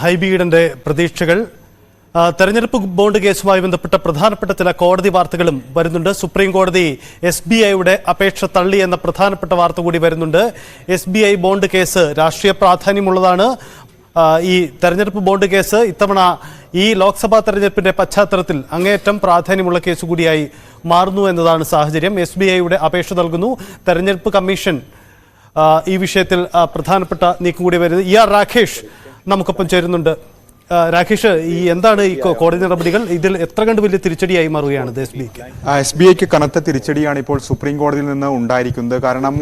ഹൈബീഡന്റെ പ്രതീക്ഷകൾ. തെരഞ്ഞെടുപ്പ് ബോണ്ട് കേസുമായി ബന്ധപ്പെട്ട പ്രധാനപ്പെട്ട ചില കോടതി വാർത്തകളും വരുന്നുണ്ട്. സുപ്രീം കോടതി SBIയുടെ അപേക്ഷ തള്ളി എന്ന പ്രധാനപ്പെട്ട വാർത്ത കൂടി വരുന്നുണ്ട്. SBI ബോണ്ട് കേസ് രാഷ്ട്രീയ പ്രാധാന്യമുള്ളതാണ്. ഈ തെരഞ്ഞെടുപ്പ് ബോണ്ട് കേസ് ഇത്തവണ ഈ ലോക്സഭാ തെരഞ്ഞെടുപ്പിന്റെ പശ്ചാത്തലത്തിൽ അങ്ങേയറ്റം പ്രാധാന്യമുള്ള കേസ് കൂടിയായി മാറുന്നു എന്നതാണ് സാഹചര്യം. SBIയുടെ അപേക്ഷ നൽകുന്നു. തെരഞ്ഞെടുപ്പ് കമ്മീഷൻ ഈ വിഷയത്തിൽ പ്രധാനപ്പെട്ട നീക്കം കൂടി വരുന്നത്. രാകേഷ് നമുക്കൊപ്പം ചേരുന്നുണ്ട്. രാകേഷ്, ഈ എന്താണ് ഈ കോടതി നടപടികൾ? ഇതിൽ എത്ര കണ്ട് വലിയ തിരിച്ചടിയായി മാറുകയാണ് SBIക്ക് കനത്ത തിരിച്ചടിയാണ് ഇപ്പോൾ സുപ്രീം കോടതിയിൽ നിന്ന് ഉണ്ടായിരിക്കുന്നത്. കാരണം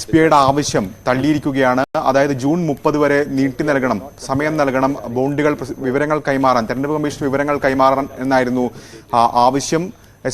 SBIയുടെ ആവശ്യം തള്ളിയിരിക്കുകയാണ്. അതായത് ജൂൺ 30 വരെ നീട്ടി നൽകണം, സമയം നൽകണം, ബോണ്ടുകൾ വിവരങ്ങൾ കൈമാറാൻ, തെരഞ്ഞെടുപ്പ് കമ്മീഷൻ വിവരങ്ങൾ കൈമാറാൻ എന്നായിരുന്നു ആവശ്യം,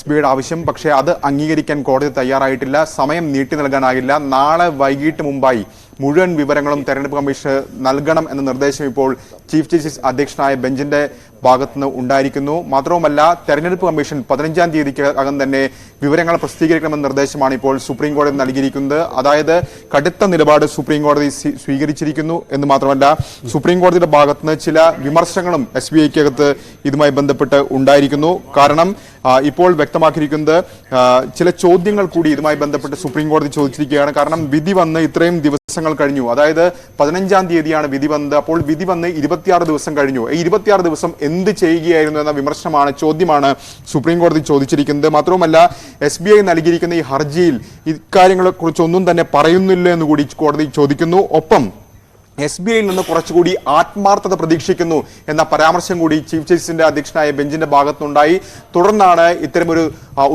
SBIയുടെ ആവശ്യം. പക്ഷേ അത് അംഗീകരിക്കാൻ കോടതി തയ്യാറായിട്ടില്ല. സമയം നീട്ടി നൽകാനാകില്ല. നാളെ വൈകിട്ട് മുമ്പായി മുഴുവൻ വിവരങ്ങളും തെരഞ്ഞെടുപ്പ് കമ്മീഷന് നൽകണം എന്ന നിർദ്ദേശം ഇപ്പോൾ ചീഫ് ജസ്റ്റിസ് അധ്യക്ഷനായ ബെഞ്ചിന്റെ ഭാഗത്തുനിന്ന് ഉണ്ടായിരിക്കുന്നു. മാത്രവുമല്ല, തെരഞ്ഞെടുപ്പ് കമ്മീഷൻ 15-ാം തീയതിക്കകം തന്നെ വിവരങ്ങൾ പ്രസിദ്ധീകരിക്കണമെന്ന നിർദ്ദേശമാണ് ഇപ്പോൾ സുപ്രീം കോടതി നൽകിയിരിക്കുന്നത്. അതായത് കടുത്ത നിലപാട് സുപ്രീം കോടതി സ്വീകരിച്ചിരിക്കുന്നു എന്ന് മാത്രമല്ല, സുപ്രീം കോടതിയുടെ ഭാഗത്തുനിന്ന് ചില വിമർശനങ്ങളും SBIക്കകത്ത് ഇതുമായി ബന്ധപ്പെട്ട് ഉണ്ടായിരിക്കുന്നു. കാരണം ഇപ്പോൾ വ്യക്തമാക്കിയിരിക്കുന്നത് ചില ചോദ്യങ്ങൾ കൂടി ഇതുമായി ബന്ധപ്പെട്ട് സുപ്രീം കോടതി ചോദിച്ചിരിക്കുകയാണ്. കാരണം വിധി വന്ന് ഇത്രയും ദിവസങ്ങൾ കഴിഞ്ഞു. അതായത് 15-ാം തീയതിയാണ് വിധി വന്നത്. അപ്പോൾ വിധി വന്ന് 26 ദിവസം കഴിഞ്ഞു. ഈ 26 ദിവസം എന്ത് ചെയ്യുകയായിരുന്നു എന്ന ചോദ്യമാണ് സുപ്രീം കോടതി ചോദിച്ചിരിക്കുന്നത്. മാത്രവുമല്ല, SBI നൽകിയിരിക്കുന്ന ഈ ഹർജിയിൽ ഇക്കാര്യങ്ങളെ കുറിച്ചൊന്നും തന്നെ പറയുന്നില്ല എന്ന് കൂടി കോടതി ചോദിക്കുന്നു. ഒപ്പം SBIയിൽ നിന്ന് കുറച്ചുകൂടി ആത്മാർത്ഥത പ്രതീക്ഷിക്കുന്നു എന്ന പരാമർശം കൂടി ചീഫ് ജസ്റ്റിസിന്റെ അധ്യക്ഷനായ ബെഞ്ചിന്റെ ഭാഗത്തുനിന്നുണ്ടായി. തുടർന്നാണ് ഇത്തരമൊരു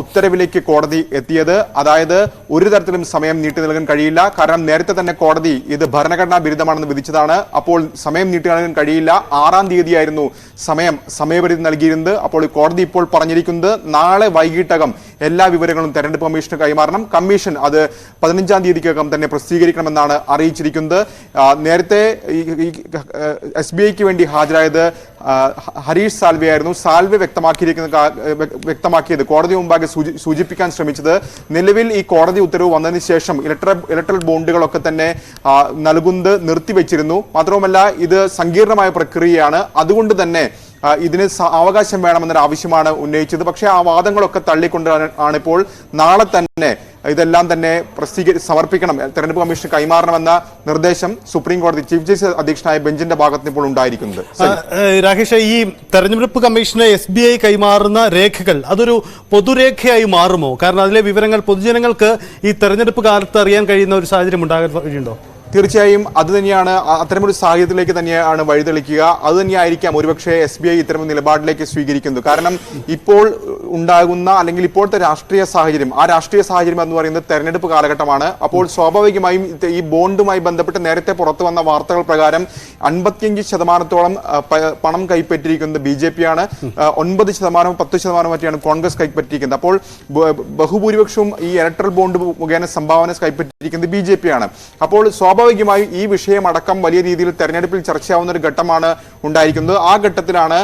ഉത്തരവിലേക്ക് കോടതി എത്തിയത്. അതായത് ഒരു തരത്തിലും സമയം നീട്ടി നൽകാൻ കഴിയില്ല. കാരണം നേരത്തെ തന്നെ കോടതി ഇത് ഭരണഘടനാ വിരുദ്ധമാണെന്ന് വിധിച്ചതാണ്. അപ്പോൾ സമയം നീട്ടി നൽകാൻ കഴിയില്ല. 6-ാം തീയതിയായിരുന്നു സമയപരിധി നൽകിയിരുന്നത്. അപ്പോൾ കോടതി ഇപ്പോൾ പറഞ്ഞിരിക്കുന്നത് നാളെ വൈകിട്ടകം എല്ലാ വിവരങ്ങളും തെരഞ്ഞെടുപ്പ് കമ്മീഷന് കൈമാറണം. കമ്മീഷൻ അത് 15-ാം തീയതിക്കകം തന്നെ പ്രസിദ്ധീകരിക്കണമെന്നാണ് അറിയിച്ചിരിക്കുന്നത്. നേരത്തെ SBIക്ക് വേണ്ടി ഹാജരായത് ഹരീഷ് സാൽവെ ആയിരുന്നു. സാൽവെ വ്യക്തമാക്കിയത് കോടതി മുമ്പാകെ സൂചിപ്പിക്കാൻ ശ്രമിച്ചത്, നിലവിൽ ഈ കോടതി ഉത്തരവ് വന്നതിന് ശേഷം ഇലക്ട്രൽ ബോണ്ടുകളൊക്കെ തന്നെ നൽകുന്നത് നിർത്തിവെച്ചിരുന്നു. മാത്രവുമല്ല, ഇത് സങ്കീർണമായ പ്രക്രിയയാണ്. അതുകൊണ്ട് തന്നെ ഇതിന് അവകാശം വേണമെന്നൊരു ആവശ്യമാണ് ഉന്നയിച്ചത്. പക്ഷേ ആ വാദങ്ങളൊക്കെ തള്ളിക്കൊണ്ടാണ് ഇപ്പോൾ നാളെ തന്നെ ഇതെല്ലാം തന്നെ സമർപ്പിക്കണം, തെരഞ്ഞെടുപ്പ് കമ്മീഷന് കൈമാറണമെന്ന നിർദ്ദേശം സുപ്രീം കോടതി ചീഫ് ജസ്റ്റിസ് അധ്യക്ഷനായ ബെഞ്ചിന്റെ ഭാഗത്ത് ഇപ്പോൾ ഉണ്ടായിരിക്കുന്നത്. രാകേഷ്, ഈ തെരഞ്ഞെടുപ്പ് കമ്മീഷന് SBI കൈമാറുന്ന രേഖകൾ അതൊരു പൊതുരേഖയായി മാറുമോ? കാരണം അതിലെ വിവരങ്ങൾ പൊതുജനങ്ങൾക്ക് ഈ തെരഞ്ഞെടുപ്പ് കാലത്ത് അറിയാൻ കഴിയുന്ന ഒരു സാഹചര്യം ഉണ്ടാകാൻ വഴിയുണ്ടോ? തീർച്ചയായും അത് തന്നെയാണ്, അത്തരമൊരു സാഹചര്യത്തിലേക്ക് തന്നെയാണ് വഴിതെളിക്കുക. അത് തന്നെയായിരിക്കാം ഒരുപക്ഷെ SBI ഇത്തരം നിലപാടിലേക്ക് സ്വീകരിക്കുന്നത്. കാരണം ഇപ്പോൾ ഉണ്ടാകുന്ന അല്ലെങ്കിൽ ഇപ്പോഴത്തെ രാഷ്ട്രീയ സാഹചര്യം, ആ രാഷ്ട്രീയ സാഹചര്യം എന്ന് പറയുന്നത് തെരഞ്ഞെടുപ്പ് കാലഘട്ടമാണ്. അപ്പോൾ സ്വാഭാവികമായും ഈ ബോണ്ടുമായി ബന്ധപ്പെട്ട് നേരത്തെ പുറത്തു വന്ന വാർത്തകൾ പ്രകാരം 55% പണം കൈപ്പറ്റിയിരിക്കുന്നത് BJP ആണ്. 9%, 10% മറ്റാണ് കോൺഗ്രസ് കൈപ്പറ്റിയിരിക്കുന്നത്. അപ്പോൾ ബഹുഭൂരിപക്ഷവും ഈ ഇലക്ട്രൽ ബോണ്ട് മുഖേന സംഭാവന കൈപ്പറ്റിയിരിക്കുന്നത് BJP ആണ്. അപ്പോൾ സ്വാഭാവികമായും ഈ വിഷയമടക്കം വലിയ രീതിയിൽ തെരഞ്ഞെടുപ്പിൽ ചർച്ചയാവുന്ന ഒരു ഘട്ടമാണ് ഉണ്ടായിരിക്കുന്നത്. ആ ഘട്ടത്തിലാണ്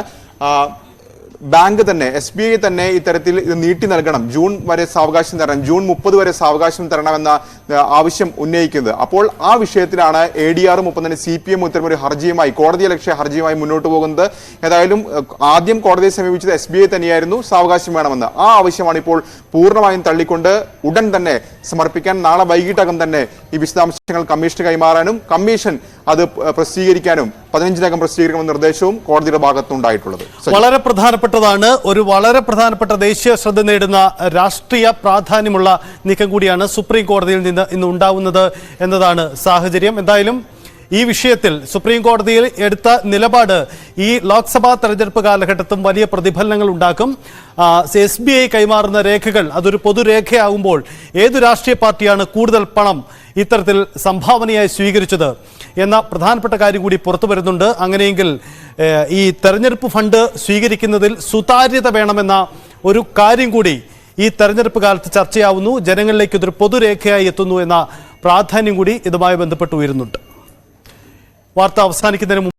ബാങ്ക് തന്നെ SBI തന്നെ ഇത്തരത്തിൽ ഇത് നീട്ടി നൽകണം, ജൂൺ വരെ സാവകാശം തരണം, ജൂൺ 30 വരെ സാവകാശം തരണമെന്ന ആവശ്യം ഉന്നയിക്കുന്നത്. അപ്പോൾ ആ വിഷയത്തിലാണ് ADR-ഉം ഒപ്പം തന്നെ CPM ഇത്തരമൊരു ഹർജിയുമായി, കോടതിയലക്ഷ്യ ഹർജിയുമായി മുന്നോട്ട് പോകുന്നത്. ഏതായാലും ആദ്യം കോടതിയെ സമീപിച്ചത് SBI തന്നെയായിരുന്നു, സാവകാശം വേണമെന്ന്. ആ ആവശ്യമാണ് ഇപ്പോൾ പൂർണ്ണമായും തള്ളിക്കൊണ്ട് ഉടൻ തന്നെ സമർപ്പിക്കാൻ, നാളെ വൈകിട്ടകം തന്നെ ഈ വിശദാംശങ്ങൾ കമ്മീഷന് കൈമാറാനും കമ്മീഷൻ അത് പ്രസിദ്ധീകരിക്കാനും 15-നകം പ്രസിദ്ധീകരിക്കണമെന്ന നിർദ്ദേശവും കോടതിയുടെ ഭാഗത്തുണ്ടായിട്ടുള്ളത്. വളരെ പ്രധാനപ്പെട്ടതാണ്. ഒരു വളരെ പ്രധാനപ്പെട്ട ദേശീയ ശ്രദ്ധ നേടുന്ന രാഷ്ട്രീയ പ്രാധാന്യമുള്ള നീക്കം കൂടിയാണ് സുപ്രീം കോടതിയിൽ നിന്ന് ഇന്ന് ഉണ്ടാവുന്നത് എന്നതാണ് സാഹചര്യം. എന്തായാലും ഈ വിഷയത്തിൽ സുപ്രീം കോടതിയിൽ എടുത്ത നിലപാട് ഈ ലോക്സഭാ തെരഞ്ഞെടുപ്പ് കാലഘട്ടത്തും വലിയ പ്രതിഫലനങ്ങൾ ഉണ്ടാക്കും. SBI കൈമാറുന്ന രേഖകൾ അതൊരു പൊതുരേഖയാകുമ്പോൾ ഏത് രാഷ്ട്രീയ പാർട്ടിയാണ് കൂടുതൽ പണം ഇത്തരത്തിൽ സംഭാവനയായി സ്വീകരിച്ചത് എന്ന പ്രധാനപ്പെട്ട കാര്യം കൂടി പുറത്തു വരുന്നുണ്ട്. അങ്ങനെയെങ്കിൽ ഈ തെരഞ്ഞെടുപ്പ് ഫണ്ട് സ്വീകരിക്കുന്നതിൽ സുതാര്യത വേണമെന്ന ഒരു കാര്യം കൂടി ഈ തെരഞ്ഞെടുപ്പ് കാലത്ത് ചർച്ചയാവുന്നു. ജനങ്ങളിലേക്ക് ഇതൊരു പൊതുരേഖയായി എത്തുന്നു എന്ന പ്രാധാന്യം കൂടി ഇതുമായി ബന്ധപ്പെട്ട് ഉയരുന്നുണ്ട്. വാർത്ത അവസാനിക്കുന്നതിന്